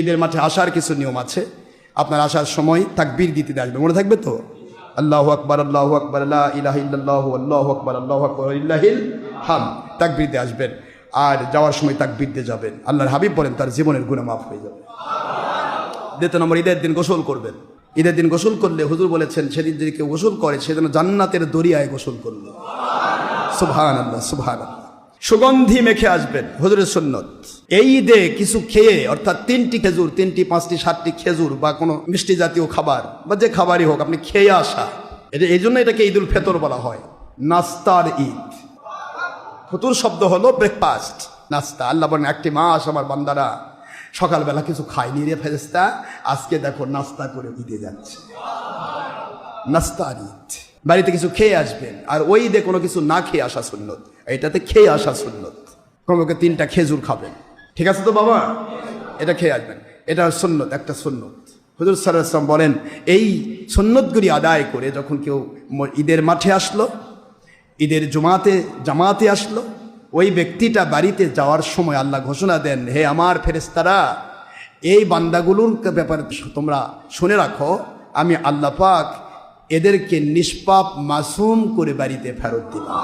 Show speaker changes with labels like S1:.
S1: ঈদের মাঠে আসার কিছু নিয়ম আছে। আপনার আসার সময় তাকবীর দিতে আসবে, মনে থাকবে তো? আল্লাহু আকবার, আল্লাহু আকবার, লা ইলাহা ইল্লাল্লাহু, আল্লাহু আকবার, আল্লাহু আকবার, লিল্লাহিল হামদ। তাকবীর দিয়ে আসবেন, আর যাওয়ার সময় তাকবীর দিয়ে যাবেন। আল্লাহর হাবিব বলেন তার জীবনের গুনাহ মাফ হয়ে যাবে। দ্বিতীয় নম্বর, ঈদের দিন গোসল করবেন। ঈদের দিন গোসল করলে হুজুর বলেছেন সেদিন যদি কেউ গোসল করে সেদিন জান্নাতের দরিয়ায় গোসল করলো। সুবহানাল্লাহ, সুবহানাল্লাহ। সুগন্ধি মেখে আসবেন, হুজুরের সুন্নত। এই ঈদে কিছু খেয়ে, অর্থাৎ 3টি খেজুর, 3টি 5টি 7টি খেজুর বা কোনো মিষ্টি জাতীয় খাবার বা যে খাবারই হোক আপনি খেয়ে আসা, এই জন্য এটাকে ঈদুল ফিতর বলা হয়, নাস্তার ঈদ। ফতুর শব্দ হলো ব্রেকফাস্ট, নাস্তা। আল্লাহ বলেন একটি মাস আমার বান্দারা সকালবেলা কিছু খায়নি রে ফেরেশতা, আজকে দেখো নাস্তা করে ঈদে যাচ্ছে। নাস্তার ঈদ। বাড়িতে কিছু খেয়ে আসবেন, আর ওই ঈদে কোনো কিছু না খেয়ে আসা সুন্নত, এটাতে খেয়ে আসা সুন্নত। কমপক্ষে 3টা খেজুর খাবেন, ঠিক আছে তো বাবা? এটা খেয়ে আসবেন, এটা সুন্নত, একটা সুন্নত। হুজুর সাল্লাল্লাহু আলাইহি ওয়াসাল্লাম বলেন এই সুন্নতগুলি আদায় করে যখন কেউ ঈদের মাঠে আসলো, ঈদের জামাতে আসলো, ওই ব্যক্তিটা বাড়িতে যাওয়ার সময় আল্লাহ ঘোষণা দেন, হে আমার ফেরেশতারা, এই বান্দাগুলোর ব্যাপারে তোমরা শুনে রাখো, আমি আল্লাহ পাক এদেরকে নিষ্পাপ মাসুম করে বাড়িতে ফেরত দিলাম।